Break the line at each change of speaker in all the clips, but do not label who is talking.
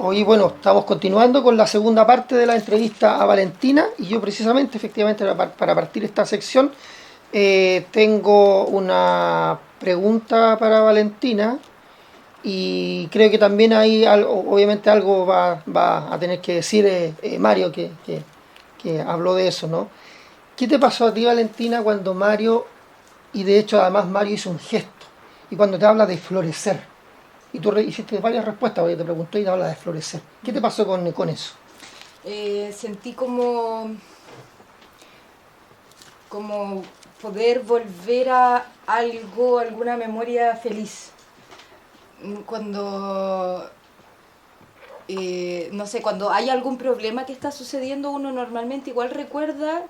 Hoy, bueno, estamos continuando con la segunda parte de la entrevista a Valentina y yo precisamente, efectivamente, para partir esta sección, tengo una pregunta para Valentina y creo que también hay algo, obviamente algo va a tener que decir Mario, que habló de eso, ¿no? ¿Qué te pasó a ti, Valentina, cuando Mario, y de hecho además Mario hizo un gesto, y cuando te habla de florecer? Y tú hiciste varias respuestas, porque te preguntó y te habla de florecer. ¿Qué te pasó con eso?
Sentí como poder volver a algo, alguna memoria feliz. Cuando, no sé, cuando hay algún problema que está sucediendo, uno normalmente igual recuerda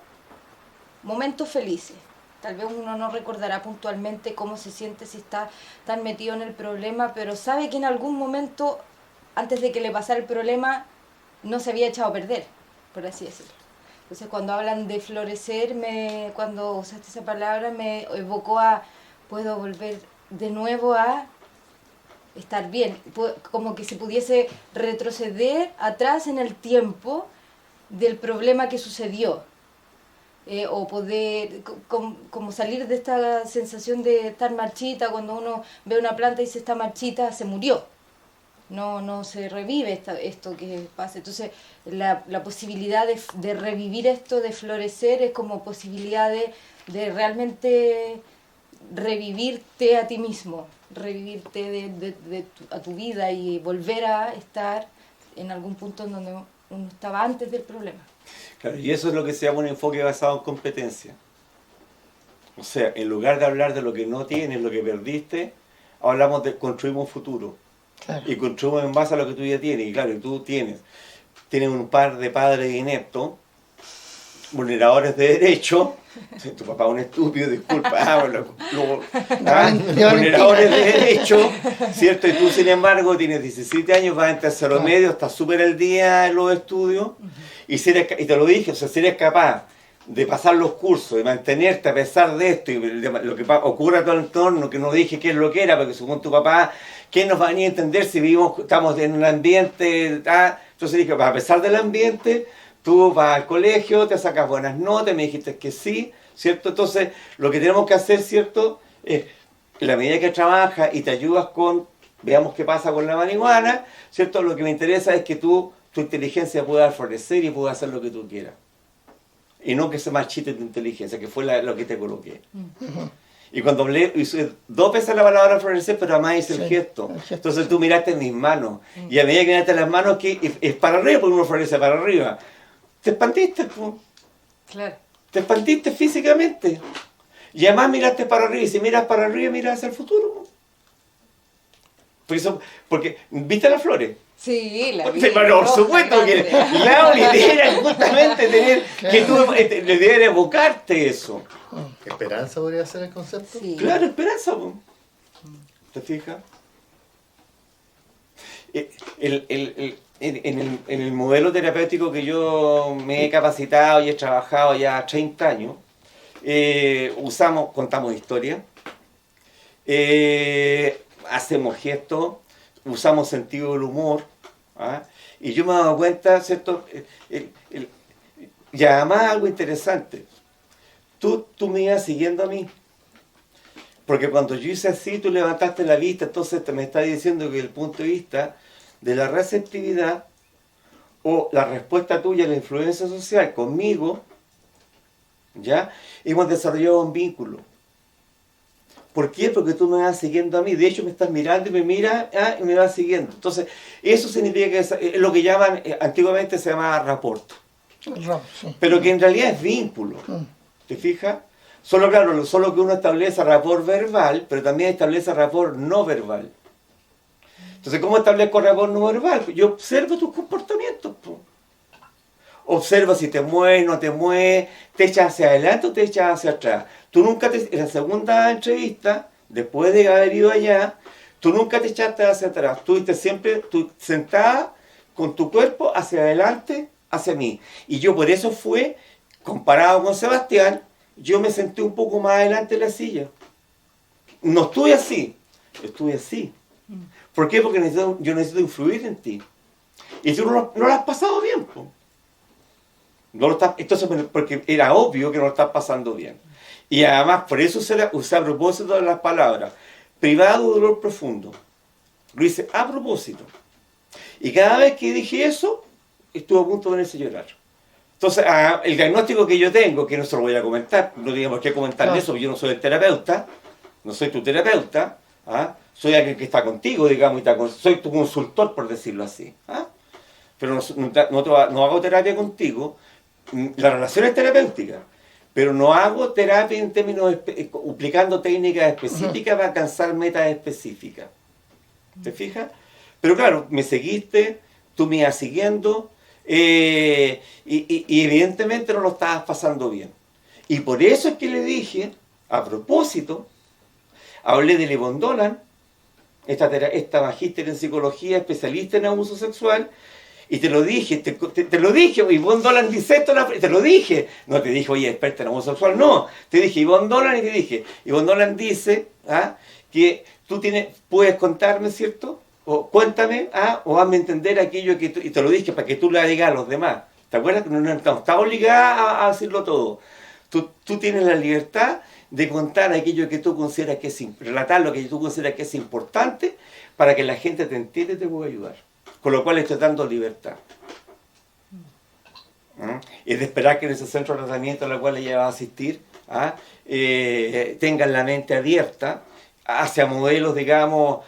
momentos felices. Tal vez uno no recordará puntualmente cómo se siente si está tan metido en el problema, pero sabe que en algún momento, antes de que le pasara el problema, no se había echado a perder, por así decirlo. Entonces cuando hablan de florecer, cuando usaste esa palabra, me evocó a, puedo volver de nuevo a estar bien, como que se pudiese retroceder atrás en el tiempo del problema que sucedió. O poder como salir de esta sensación de estar marchita. Cuando uno ve una planta y dice está marchita, se murió, no se revive esto que pasa. Entonces la posibilidad de revivir esto, de florecer, es como posibilidad de realmente revivirte a ti mismo, revivirte a tu vida y volver a estar en algún punto en donde uno estaba antes del problema.
Claro, y eso es lo que se llama un enfoque basado en competencia. O sea, en lugar de hablar de lo que no tienes, lo que perdiste, hablamos de construimos un futuro. Claro. Y construimos en base a lo que tú ya tienes. Y claro, tú tienes un par de padres ineptos, vulneradores de derechos. Tu papá es un estúpido, disculpa. Vulneradores de derechos, ¿cierto? Y tú, sin embargo, tienes 17 años, vas en tercero medio, estás súper al día en los estudios. Y te lo dije, o sea, si eres capaz de pasar los cursos, de mantenerte a pesar de esto y de lo que ocurre a tu entorno, que no dije qué es lo que era, porque según tu papá, ¿quién nos va a venir a entender si estamos en un ambiente? Entonces dije, a pesar del ambiente, tú vas al colegio, te sacas buenas notas, me dijiste que sí, ¿cierto? Entonces, lo que tenemos que hacer, ¿cierto? Es, en la medida que trabajas y te ayudas veamos qué pasa con la marihuana, ¿cierto? Lo que me interesa es que tu inteligencia pueda florecer y pueda hacer lo que tú quieras. Y no que se marchite tu inteligencia, que fue lo que te coloqué. Y cuando hablé, hice 2 veces la palabra florecer, pero además hice el gesto. Entonces tú miraste mis manos. Y a medida que miraste las manos, que es para arriba, porque uno florece para arriba. Te expandiste, pues.
Claro.
Te expandiste físicamente. Y además miraste para arriba. Y si miras para arriba, miras hacia el futuro. Porque ¿viste las flores?
Sí, la vi.
Pero por supuesto que la idea era justamente tener que tú le debieras evocarte eso.
¿Esperanza podría ser el concepto?
Sí.
Claro, esperanza. ¿Te fijas? En el modelo terapéutico que yo me he capacitado y he trabajado ya 30 años, contamos historias, hacemos gestos, usamos sentido del humor, y yo me he dado cuenta, ¿cierto? Y además algo interesante, tú me ibas siguiendo a mí, porque cuando yo hice así, tú levantaste la vista, entonces me estás diciendo que el punto de vista de la receptividad o la respuesta tuya a la influencia social conmigo, ¿ya? Hemos desarrollado un vínculo. ¿Por qué? Porque tú me vas siguiendo a mí. De hecho, me estás mirando y me miras y me vas siguiendo. Entonces, eso significa que es lo que llaman, antiguamente se llamaba rapport.
Sí.
Pero que en realidad es vínculo. ¿Te fijas? Solo que uno establece rapport verbal, pero también establece rapport no verbal. Entonces, ¿cómo establezco rapport no verbal? Yo observo tus comportamientos. Observa si te mueves, no te mueves, te echas hacia adelante o te echas hacia atrás. Tú nunca en la segunda entrevista, después de haber ido allá, tú nunca te echaste hacia atrás. Estuviste siempre sentada con tu cuerpo hacia adelante, hacia mí. Y yo por eso comparado con Sebastián, yo me senté un poco más adelante en la silla. No estuve así, estuve así. ¿Por qué? Porque yo necesito influir en ti. Y tú no lo has pasado bien, po. No lo estás, entonces, porque era obvio que no lo estás pasando bien. Y además, por eso usé a propósito de las palabras privado dolor profundo. Lo hice a propósito. Y cada vez que dije eso, estuve a punto de ponerse a llorar. Entonces, el diagnóstico que yo tengo, que no se lo voy a comentar, no tengo por qué comentarle eso, porque yo no soy el terapeuta, no soy tu terapeuta, soy alguien que está contigo, digamos, soy tu consultor, por decirlo así. Pero no hago terapia contigo. La relación es terapéutica, pero no hago terapia en términos aplicando técnicas específicas para alcanzar metas específicas. ¿Te fijas? Pero claro, me seguiste, tú me ibas siguiendo, y evidentemente no lo estabas pasando bien. Y por eso es que le dije, a propósito, hablé de Yvonne Dolan, esta magíster en psicología, especialista en abuso sexual, y te lo dije, te lo dije, Yvonne Dolan dice esto, te lo dije. No te dije, oye, experta en abuso sexual, no. Te dije Yvonne Dolan y te dije, Yvonne Dolan dice que tú puedes contarme, ¿cierto? O cuéntame, o hazme entender aquello que y te lo dije para que tú le digas a los demás. ¿Te acuerdas? No está obligada a decirlo todo. Tú tienes la libertad de contar aquello que tú consideras que es, relatar lo que tú consideras que es importante para que la gente te entienda y te pueda ayudar. Con lo cual estoy dando libertad. Es de esperar que en ese centro de tratamiento al cual ella va a asistir, tengan la mente abierta hacia modelos, digamos,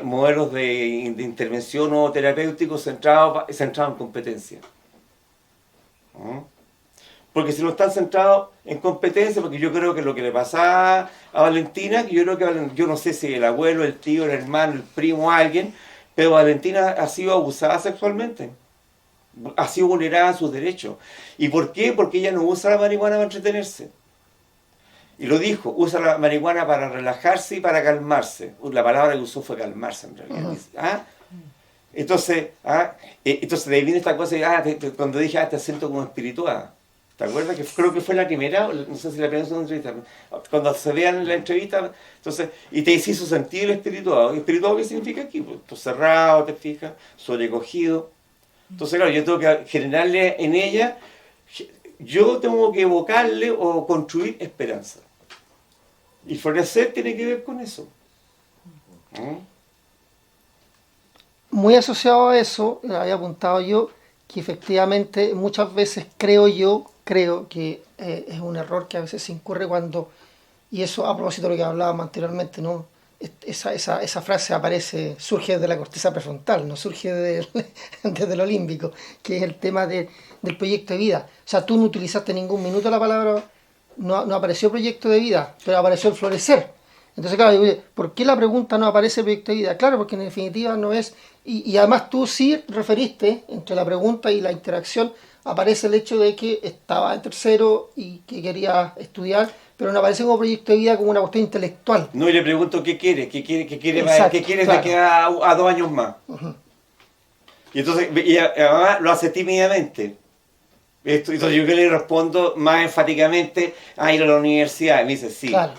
modelos de intervención o terapéuticos centrados en competencia. Porque si no están centrados en competencia, porque yo creo que lo que le pasaba a Valentina, que yo no sé si el abuelo, el tío, el hermano, el primo, alguien, pero Valentina ha sido abusada sexualmente, ha sido vulnerada en sus derechos. ¿Y por qué? Porque ella no usa la marihuana para entretenerse. Y lo dijo, usa la marihuana para relajarse y para calmarse. La palabra que usó fue calmarse en realidad. Entonces de ahí viene esta cosa, cuando dije, te siento como espiritual. ¿Te acuerdas? Que creo que fue la primera, no sé si la primera o segunda entrevista. Cuando se vean en la entrevista, entonces, y te hizo sentir el espiritual. ¿Espiritual qué significa aquí? Pues, cerrado, te fijas, sobrecogido. Entonces, claro, yo tengo que generarle en ella, yo tengo que evocarle o construir esperanza. Y florecer tiene que ver con eso.
Muy asociado a eso, había apuntado yo, que efectivamente muchas veces creo que es un error que a veces se incurre cuando, y eso a propósito de lo que hablábamos anteriormente, ¿no? Esa frase surge de la corteza prefrontal, no surge desde lo límbico, que es el tema del proyecto de vida. O sea, tú no utilizaste ningún minuto la palabra, no apareció proyecto de vida, pero apareció el florecer. Entonces, claro, ¿por qué la pregunta no aparece proyecto de vida? Claro, porque en definitiva no es, y además tú sí referiste, entre la pregunta y la interacción, aparece el hecho de que estaba en tercero y que quería estudiar, pero no aparece como proyecto de vida como una cuestión intelectual.
No, y le pregunto qué quiere
Exacto,
qué quiere
claro.
de que a 2 años más. Y entonces, y además lo hace tímidamente. Entonces yo que le respondo más enfáticamente a ir a la universidad. Y me dice, sí.
Claro.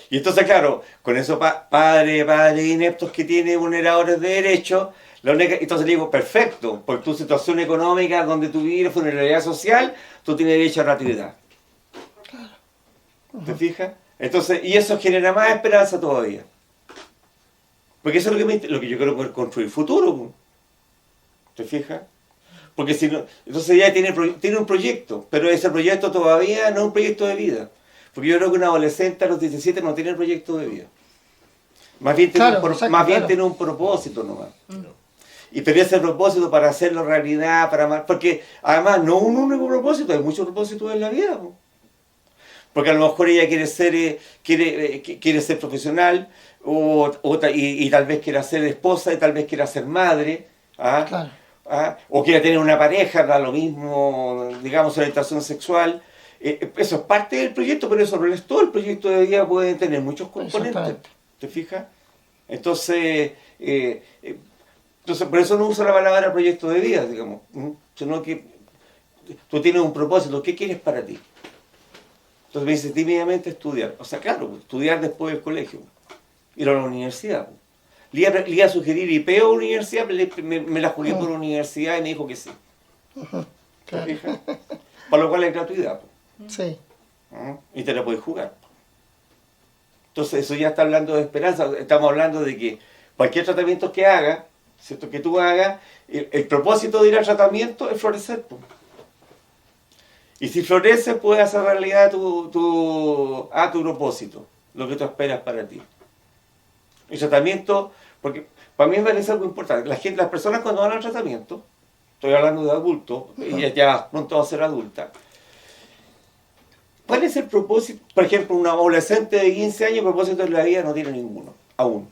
Y entonces, claro, con esos padres ineptos que tiene vulneradores de derechos, entonces le digo, perfecto, por tu situación económica, donde tú vives, vulnerabilidad social, tú tienes derecho a gratuidad. ¿Te fijas? Entonces, y eso genera más esperanza todavía. Porque eso es lo que yo quiero poder construir futuro. ¿Te fijas? Porque si no, entonces ya tiene un proyecto, pero ese proyecto todavía no es un proyecto de vida. Porque yo creo que un adolescente a los 17 no tiene proyecto de vida. Más bien tiene un propósito nomás. Y pero ese propósito para hacerlo realidad, porque además no un único propósito, hay muchos propósitos en la vida. Porque a lo mejor ella quiere ser profesional, y tal vez quiera ser esposa, y tal vez quiera ser madre,
Claro.
o quiera tener una pareja, da lo mismo, digamos, orientación sexual. Eso es parte del proyecto, pero eso no es todo. El proyecto de vida puede tener muchos componentes. ¿Te fijas? Entonces, por eso no uso la palabra proyecto de vida, digamos, sino que tú tienes un propósito. ¿Qué quieres para ti? Entonces me dice tímidamente estudiar. O sea, claro, estudiar después del colegio, ir a la universidad. Le iba a sugerir IP o universidad, me la jugué por universidad y me dijo que sí.
Claro.
¿Te fijas? Para lo cual es gratuidad.
Sí.
Y te la puedes jugar. Entonces eso ya está hablando de esperanza. Estamos hablando de que cualquier tratamiento que hagas, ¿cierto? Que tú hagas, el propósito de ir al tratamiento es florecer. Po. Y si floreces, puedes hacer realidad tu propósito, lo que tú esperas para ti. El tratamiento, porque para mí me parece algo importante. Las personas cuando van al tratamiento, estoy hablando de adultos, ella ya pronto va a ser adulta. ¿Cuál es el propósito? Por ejemplo, un adolescente de 15 años, el propósito de la vida no tiene ninguno, aún.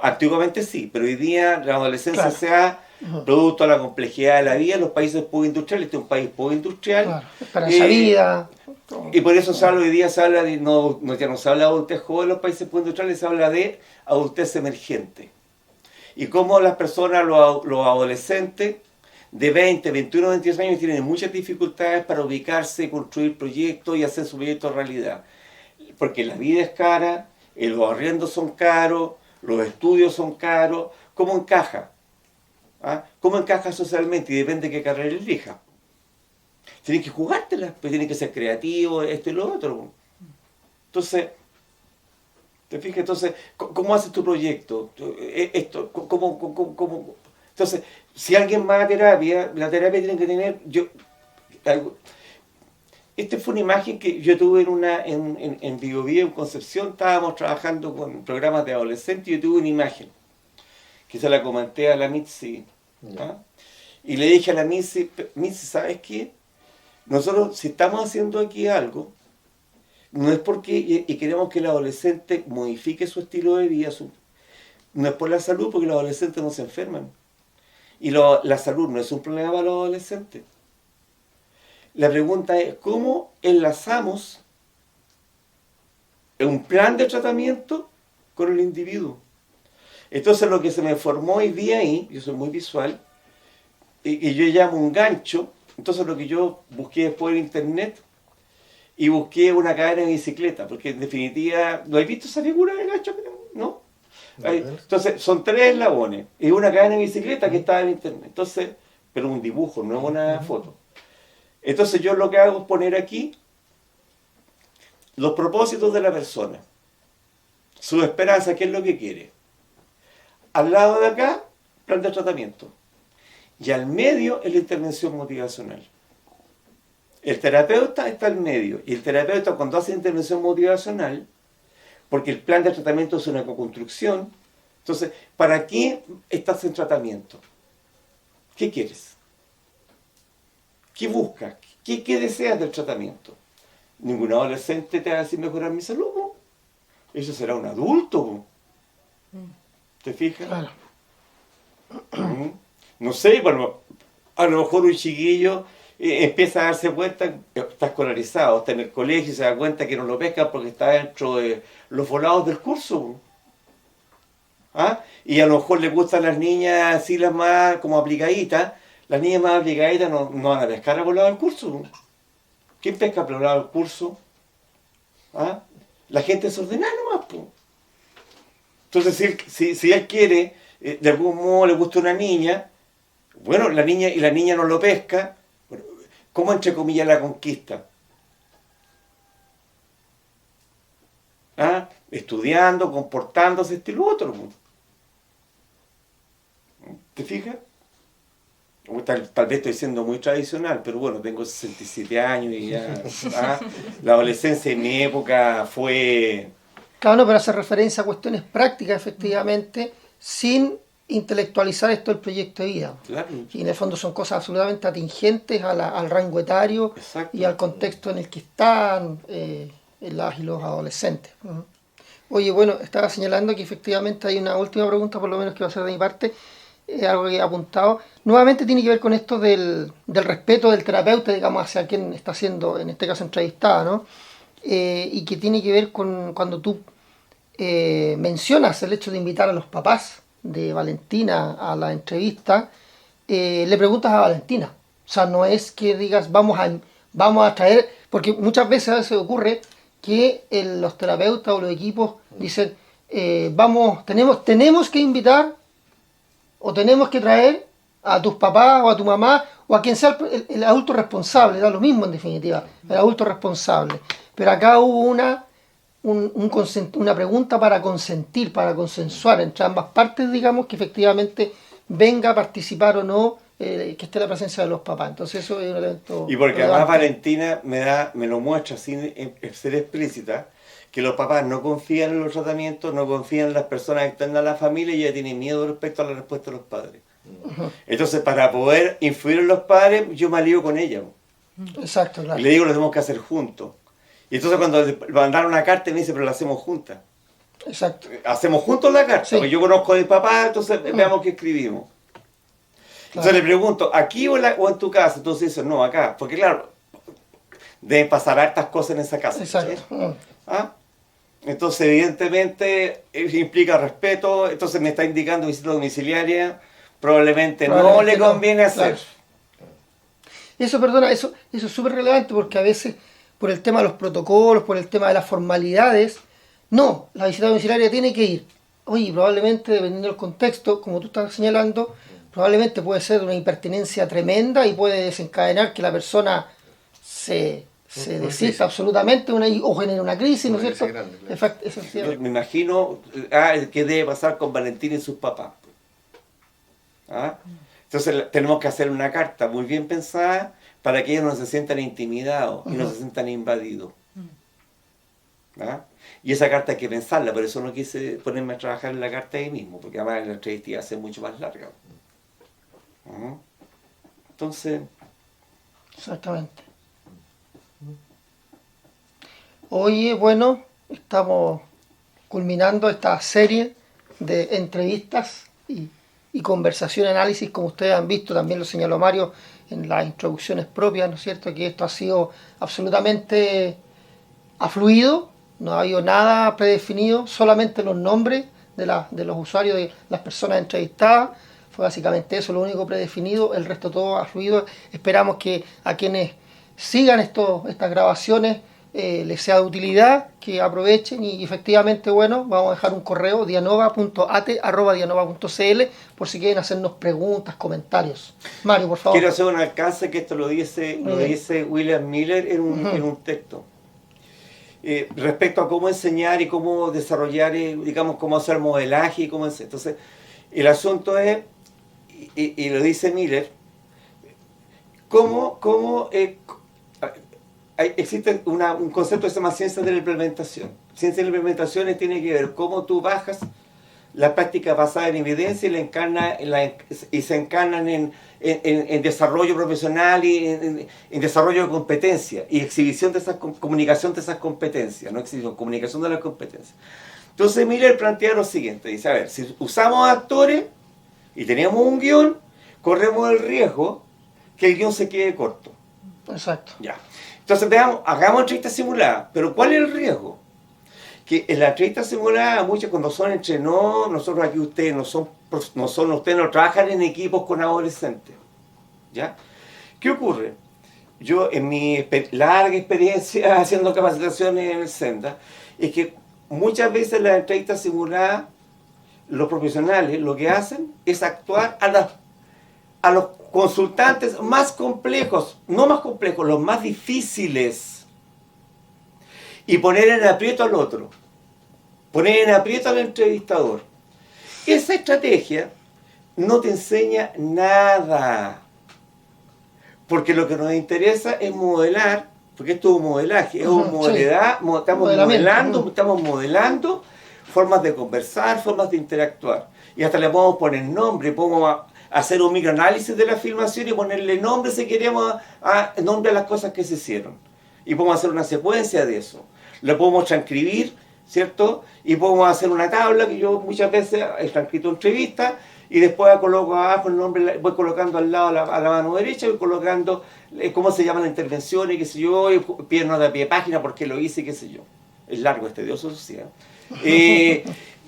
Antiguamente sí, pero hoy día la adolescencia
Claro.
se ha producto de la complejidad de la vida, los países postindustriales, este es un país postindustrial.
Claro. Esperanza vida.
Y por eso hoy día se habla de, ya no se habla de adultez joven en los países postindustriales, se habla de adultez emergente. Y cómo las personas, los adolescentes de 20, 21, 22 años tienen muchas dificultades para ubicarse, construir proyectos y hacer su proyecto realidad. Porque la vida es cara, los arriendos son caros, los estudios son caros. ¿Cómo encaja? ¿Ah? ¿Cómo encaja socialmente? Y depende de qué carrera elija. Tienes que jugártela, pues tienes que ser creativo, esto y lo otro. Entonces, ¿te fijas? Entonces, ¿cómo haces tu proyecto? Esto, ¿cómo? Entonces, si alguien va a terapia, la terapia tiene que tener... Esta fue una imagen que yo tuve en Biobío, en Concepción, estábamos trabajando con programas de adolescentes y yo tuve una imagen, que se la comenté a la Mitzi. ¿Ah? Y le dije a la Mitzi, ¿sabes qué? Nosotros, si estamos haciendo aquí algo, no es porque y queremos que el adolescente modifique su estilo de vida, no es por la salud, porque los adolescentes no se enferman. Y la salud no es un problema para los adolescentes. La pregunta es, ¿cómo enlazamos un plan de tratamiento con el individuo? Entonces lo que se me formó hoy día ahí, yo soy muy visual, y yo llamo un gancho. Entonces lo que yo busqué después en internet, y busqué una cadena de bicicleta, porque en definitiva, ¿no has visto esa figura de gancho? ¿No? Entonces son 3 eslabones, y una cadena de bicicleta que estaba en internet. Entonces, pero un dibujo, no es una foto. Entonces yo lo que hago es poner aquí los propósitos de la persona, su esperanza, qué es lo que quiere. Al lado de acá, plan de tratamiento. Y al medio es la intervención motivacional. El terapeuta está al medio. Y el terapeuta cuando hace intervención motivacional, porque el plan de tratamiento es una co-construcción, entonces, ¿para qué estás en tratamiento? ¿Qué quieres? ¿Qué buscas? ¿Qué deseas del tratamiento? Ningún adolescente te va a decir mejorar mi salud, ¿no? Eso será un adulto, ¿no? ¿Te fijas?
Claro.
No sé, bueno, a lo mejor un chiquillo empieza a darse cuenta que está escolarizado, está en el colegio y se da cuenta que no lo pescan porque está dentro de los volados del curso. ¿Ah? Y a lo mejor le gustan las niñas así las más como aplicaditas. Las niñas más aplicaditas no van a pescar a volado del curso. ¿Quién pesca a volado del curso? ¿Ah? La gente desordenada nomás, po. Entonces, si él quiere, de algún modo le gusta una niña, bueno, la niña no lo pesca, bueno, ¿cómo entre comillas la conquista? ¿Ah? Estudiando, comportándose, este y lo otro. ¿Te fijas? Tal vez estoy siendo muy tradicional, pero bueno, tengo 67 años y ya... La adolescencia en mi época fue...
Claro, no, pero hace referencia a cuestiones prácticas, efectivamente, sin intelectualizar esto del proyecto de vida.
Claro.
Y en el fondo son cosas absolutamente atingentes al rango etario.
Exacto.
Y al contexto en el que están las y los adolescentes. Oye, bueno, estaba señalando que efectivamente hay una última pregunta, por lo menos que va a ser de mi parte, algo que he apuntado. Nuevamente tiene que ver con esto del respeto del terapeuta, digamos, hacia quien está siendo, en este caso, entrevistada, ¿no? Y que tiene que ver con cuando tú mencionas el hecho de invitar a los papás de Valentina a la entrevista, le preguntas a Valentina. O sea, no es que digas vamos a traer, porque muchas veces a veces ocurre que los terapeutas o los equipos dicen tenemos que invitar o tenemos que traer a tus papás o a tu mamá o a quien sea el adulto responsable, da lo mismo en definitiva, el adulto responsable. Pero acá hubo una pregunta para consentir, para consensuar entre ambas partes, digamos, que efectivamente venga a participar o no, que esté la presencia de los papás. Entonces eso es un elemento
Y porque
relevante.
además Valentina me lo muestra sin ser explícita, que los papás no confían en los tratamientos, no confían en las personas externas a la familia y ella tiene miedo respecto a la respuesta de los padres. Entonces, para poder influir en los padres, yo me alío con ella.
Exacto, claro.
Y le digo, lo tenemos que hacer juntos. Y entonces cuando le mandaron una carta, me dice, pero la hacemos juntas.
Exacto.
Hacemos juntos la carta,
Sí.
porque yo conozco a mi papá, entonces veamos qué escribimos. Entonces le pregunto, ¿aquí o en tu casa? Entonces dice, no, acá. Porque claro, deben pasar hartas cosas en esa casa.
Exacto.
¿sí? ¿Ah? Entonces, evidentemente, implica respeto. Entonces me está indicando visita domiciliaria. Probablemente no le conviene hacer.
Claro. Eso, perdona, eso es súper relevante porque a veces, por el tema de los protocolos, por el tema de las formalidades, no, la visita domiciliaria tiene que ir. Oye, probablemente, dependiendo del contexto, como tú estás señalando, probablemente puede ser una impertinencia tremenda y puede desencadenar que la persona se desista absolutamente o genere una crisis, ¿no es cierto?
Grande, claro.
Eso es
Yo
cierto.
me imagino qué debe pasar con Valentín y sus papás. ¿Ah? Entonces tenemos que hacer una carta muy bien pensada para que ellos no se sientan intimidados y no se sientan invadidos. ¿Ah? Y esa carta hay que pensarla, por eso no quise ponerme a trabajar en la carta ahí mismo, porque además la entrevista iba a ser mucho más larga. ¿Ah? Entonces,
Exactamente. Oye, bueno, estamos culminando esta serie de entrevistas y conversación, análisis, como ustedes han visto, también lo señaló Mario en las introducciones propias, ¿no es cierto? Que esto ha sido absolutamente fluido, no ha habido nada predefinido, solamente los nombres de los usuarios, de las personas entrevistadas. Fue básicamente eso, lo único predefinido, el resto todo ha fluido. Esperamos que a quienes sigan estas grabaciones les sea de utilidad, que aprovechen y efectivamente, bueno, vamos a dejar un correo dianova.ate@dianova.cl por si quieren hacernos preguntas, comentarios. Mario, por favor.
quiero hacer un alcance que esto lo dice William Miller en un texto. Respecto a cómo enseñar y cómo desarrollar, digamos, cómo hacer modelaje y cómo enseñar. Entonces, el asunto es, y lo dice Miller, existe un concepto que se llama ciencia de la implementación. Ciencia de la implementación tiene que ver cómo tú bajas la práctica basada en evidencia y se encarnan en desarrollo profesional y en desarrollo de competencias y exhibición de esas, comunicación de esas competencias, no exhibición, comunicación de las competencias. Entonces Miller plantea lo siguiente, dice, a ver, si usamos actores y tenemos un guión, corremos el riesgo que el guión se quede corto.
Exacto.
Ya. Entonces veamos, hagamos entrevista simulada, pero ¿cuál es el riesgo? Que en la entrevista simulada, muchas cuando son entre nosotros aquí ustedes ustedes no trabajan en equipos con adolescentes. ¿Ya? ¿Qué ocurre? Yo en mi larga experiencia haciendo capacitaciones en el Senda, es que muchas veces en las entrevistas simuladas, los profesionales lo que hacen es actuar a los consultantes más complejos, no más complejos, los más difíciles, y poner en aprieto al otro, poner en aprieto al entrevistador. Esa estrategia no te enseña nada, porque lo que nos interesa es modelar, porque esto es un modelaje, es un estamos modelando formas de conversar, formas de interactuar, y hasta le podemos poner nombre, podemos hacer un microanálisis de la filmación y ponerle nombre si queremos nombre a las cosas que se hicieron. Y podemos hacer una secuencia de eso. Lo podemos transcribir, ¿cierto? Y podemos hacer una tabla que yo muchas veces he transcrito entrevistas y después coloco abajo el nombre, voy colocando al lado a la mano derecha, voy colocando cómo se llama la intervención y qué sé yo, y piernas de pie página, porque lo hice, qué sé yo. Es largo, es tedioso, eso sí.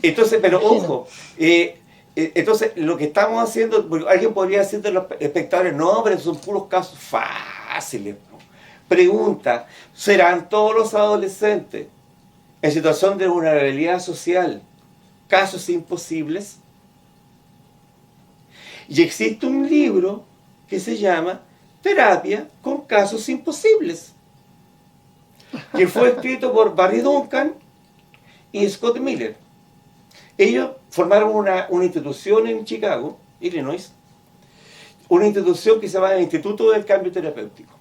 Entonces, pero ojo, entonces lo que estamos haciendo, porque alguien podría decir de los espectadores, no, pero son puros casos fáciles. ¿No? Pregunta, ¿serán todos los adolescentes en situación de vulnerabilidad social casos imposibles. Y existe un libro que se llama Terapia con casos imposibles, que fue escrito por Barry Duncan y Scott Miller. Ellos formaron una institución en Chicago, Illinois, una institución que se llama el Instituto del Cambio Terapéutico.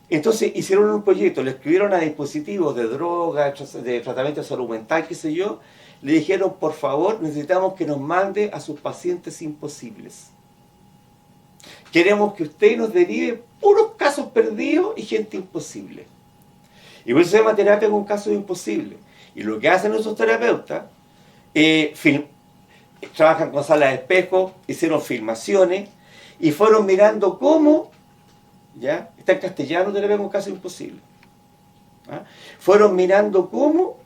Entonces hicieron un proyecto, le escribieron a dispositivos de droga, de tratamiento de salud mental, qué sé yo, le dijeron, por favor, necesitamos que nos mande a sus pacientes imposibles. Queremos que usted nos derive puros casos perdidos y gente imposible. Y por eso se llama terapia con casos imposibles. Y lo que hacen esos terapeutas, trabajan con salas de espejo, hicieron filmaciones y fueron mirando cómo, ¿ya? Está en castellano, terapia con casos imposibles. ¿Ah? Fueron mirando cómo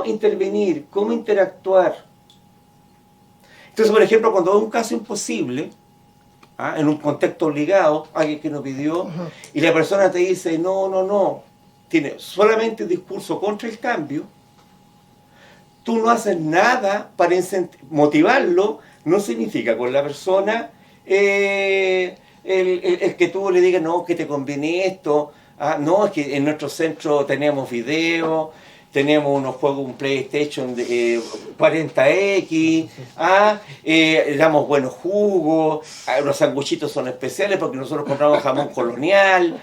intervenir, cómo interactuar. Entonces, por ejemplo, cuando hay un caso imposible, en un contexto obligado, alguien que nos pidió, y la persona te dice, no, tiene solamente discurso contra el cambio, tú no haces nada para motivarlo, no significa con la persona el que tú le digas, no, que te conviene esto, no, es que en nuestro centro tenemos video, tenemos unos juegos, un PlayStation de 40X, damos buenos jugos, los sanguchitos son especiales porque nosotros compramos jamón colonial,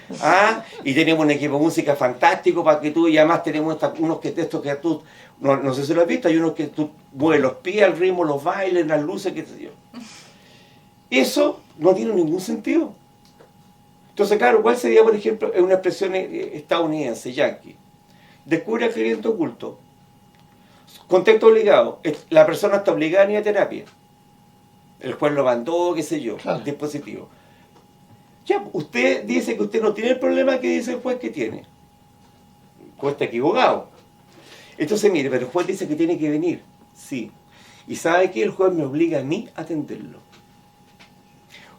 y tenemos un equipo de música fantástico para que tú, y además tenemos unos que tú, no sé si lo has visto, hay unos que tú mueves los pies al ritmo, los bailes, las luces, qué sé yo. Eso no tiene ningún sentido. Entonces, claro, ¿cuál sería, por ejemplo, una expresión estadounidense, yankee? Descubre al cliente oculto. Contexto obligado. La persona está obligada a ir a terapia. El juez lo mandó, qué sé yo, claro. El dispositivo. Ya, usted dice que usted no tiene el problema que dice el juez que tiene. El juez está equivocado. Entonces, mire, pero el juez dice que tiene que venir. Sí. ¿Y sabe qué? El juez me obliga a mí a atenderlo.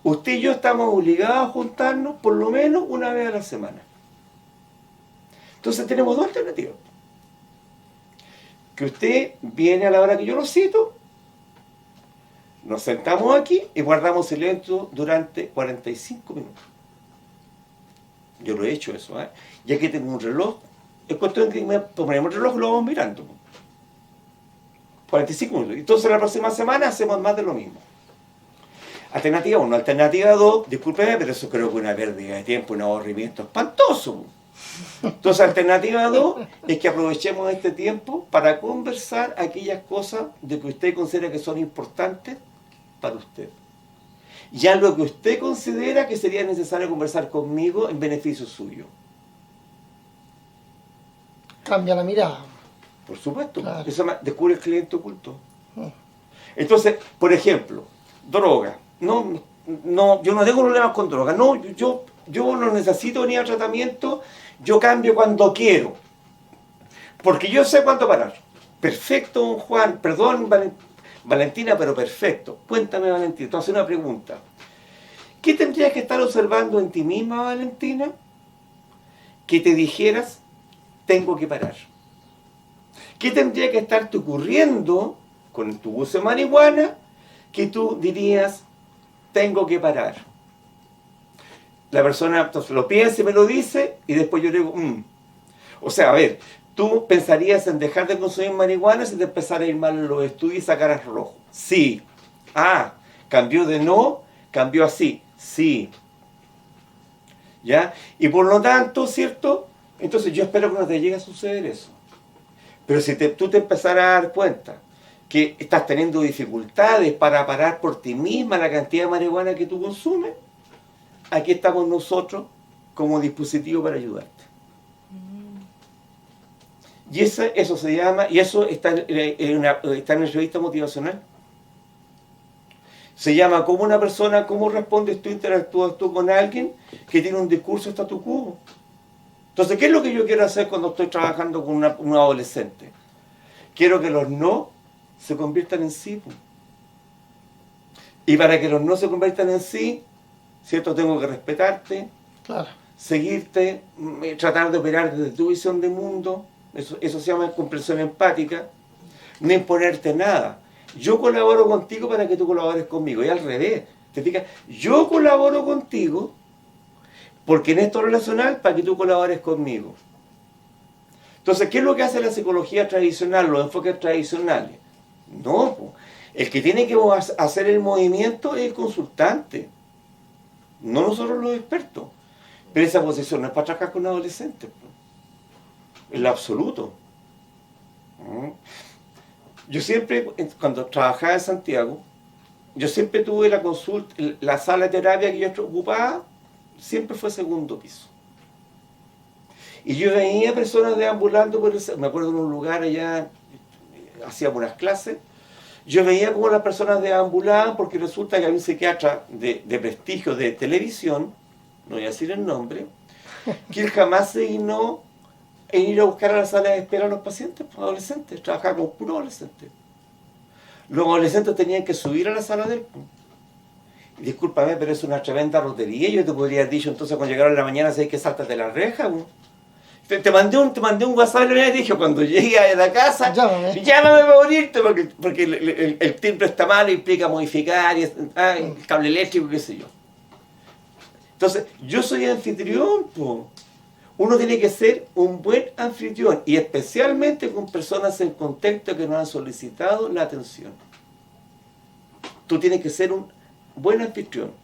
Usted y yo estamos obligados a juntarnos por lo menos una vez a la semana. Entonces tenemos dos alternativas. Que usted viene a la hora que yo lo cito, nos sentamos aquí y guardamos silencio durante 45 minutos. Yo lo he hecho eso, Y aquí tengo un reloj, es cuestión de que ponemos el reloj y lo vamos mirando. 45 minutos. Entonces la próxima semana hacemos más de lo mismo. Alternativa 1. Alternativa 2, discúlpeme, pero eso creo que es una pérdida de tiempo, un aburrimiento espantoso. Entonces, alternativa 2 es que aprovechemos este tiempo para conversar aquellas cosas de que usted considera que son importantes para usted. Y algo que usted considera que sería necesario conversar conmigo en beneficio suyo.
Cambia la mirada.
Por supuesto.
Claro.
Eso descubre el cliente oculto. Entonces, por ejemplo, droga. No, yo no tengo problemas con droga. No, yo no necesito venir a tratamiento. Yo cambio cuando quiero. Porque yo sé cuándo parar. Perfecto, Juan. Perdón, Valentina, pero perfecto. Cuéntame, Valentina. Te voy a hacer una pregunta. ¿Qué tendrías que estar observando en ti misma, Valentina? Que te dijeras, tengo que parar. ¿Qué tendría que estarte ocurriendo con tu uso de marihuana que tú dirías, tengo que parar? La persona entonces lo piensa y me lo dice, y después yo le digo, O sea, a ver, tú pensarías en dejar de consumir marihuana si te empezara a ir mal en los estudios y sacaras rojo. Sí. Cambió de no, cambió así. Sí. ¿Ya? Y por lo tanto, ¿cierto? Entonces yo espero que no te llegue a suceder eso. Pero si tú te empezaras a dar cuenta que estás teniendo dificultades para parar por ti misma la cantidad de marihuana que tú consumes, aquí estamos nosotros como dispositivo para ayudarte. Y eso se llama, y eso está en la revista motivacional. Se llama cómo una persona, cómo respondes tú, interactúas tú con alguien que tiene un discurso statu quo. Entonces, ¿qué es lo que yo quiero hacer cuando estoy trabajando con un adolescente? Quiero que los no se conviertan en sí. Y para que los no se conviertan en sí, ¿cierto? Tengo que respetarte,
Claro.
seguirte, tratar de operar desde tu visión de mundo, Eso se llama comprensión empática. No imponerte nada. Yo colaboro contigo para que tú colabores conmigo. Y al revés. ¿Te fijas? Yo colaboro contigo porque en esto relacional para que tú colabores conmigo. Entonces, ¿qué es lo que hace la psicología tradicional, los enfoques tradicionales? No, po. El que tiene que hacer el movimiento es el consultante, no nosotros los expertos. Pero esa posición no es para trabajar con adolescentes, po. En lo absoluto. Yo siempre, cuando trabajaba en Santiago, yo siempre tuve la consulta, la sala de terapia que yo ocupaba, siempre fue segundo piso. Y yo veía personas deambulando por me acuerdo en un lugar allá, hacíamos unas clases, yo veía cómo las personas deambulaban porque resulta que había un psiquiatra de prestigio de televisión, no voy a decir el nombre, que él jamás se dignó en ir a buscar a la sala de espera a los pacientes, adolescentes, trabajaba con puros adolescentes. Los adolescentes tenían que subir a la sala del... Y discúlpame, pero es una tremenda rotería. Yo te podría haber dicho entonces cuando llegaron en la mañana, ¿sabes que saltas de la reja? Te mandé un WhatsApp y le dije, cuando llegue a la casa, llámame para morirte, porque el timbre está mal, implica modificar, el cable eléctrico, qué sé yo. Entonces, yo soy anfitrión, po. Uno tiene que ser un buen anfitrión, y especialmente con personas en contexto que nos han solicitado la atención. Tú tienes que ser un buen anfitrión.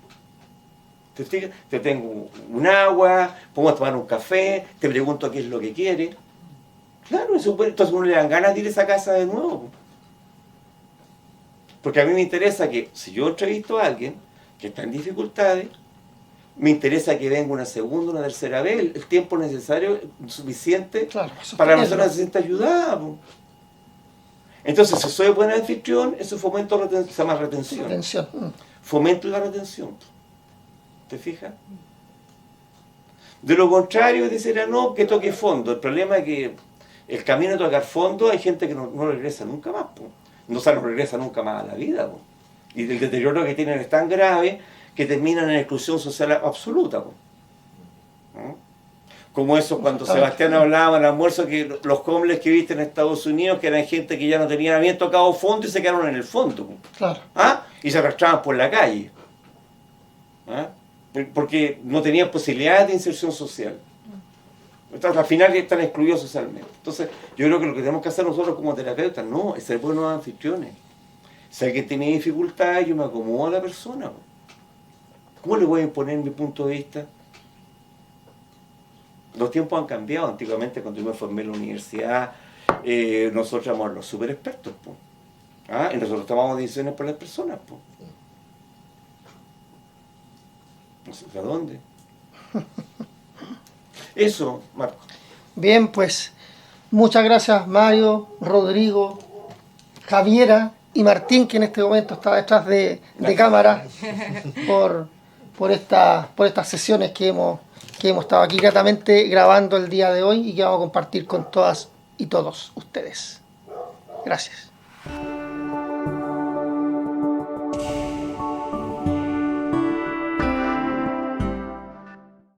Te tengo un agua, podemos tomar un café, te pregunto qué es lo que quiere. Claro, eso puede, entonces uno le dan ganas de ir a esa casa de nuevo. Porque a mí me interesa que, si yo entrevisto a alguien que está en dificultades, me interesa que venga una segunda, una tercera vez, el tiempo necesario, suficiente, claro, para la persona que se sienta ayudada. Entonces, si soy buen anfitrión, eso fomento, se llama retención. Fomento la retención. ¿Te fijas? De lo contrario, decir, no, que toque fondo. El problema es que el camino de tocar fondo hay gente que no regresa nunca más. No regresa nunca más a la vida. Y el deterioro que tienen es tan grave que terminan en exclusión social absoluta. Como eso cuando Sebastián hablaba en el almuerzo, que los homeless que viste en Estados Unidos, que eran gente que ya no tenían bien tocado fondo y se quedaron en el fondo.
Claro.
Y se arrastraban por la calle. Porque no tenían posibilidades de inserción social. Entonces, al final están excluidos socialmente. Entonces, yo creo que lo que tenemos que hacer nosotros como terapeutas, no, es ser buenos anfitriones. Si alguien tiene dificultades, yo me acomodo a la persona. ¿Cómo le voy a imponer mi punto de vista? Los tiempos han cambiado. Antiguamente, cuando yo me formé en la universidad, nosotros éramos los super expertos. Y nosotros tomamos decisiones por las personas. No sé a dónde. Eso, Marco.
Bien, pues muchas gracias Mario, Rodrigo, Javiera y Martín, que en este momento está detrás de cámara, por estas sesiones que hemos estado aquí gratamente grabando el día de hoy y que vamos a compartir con todas y todos ustedes. Gracias.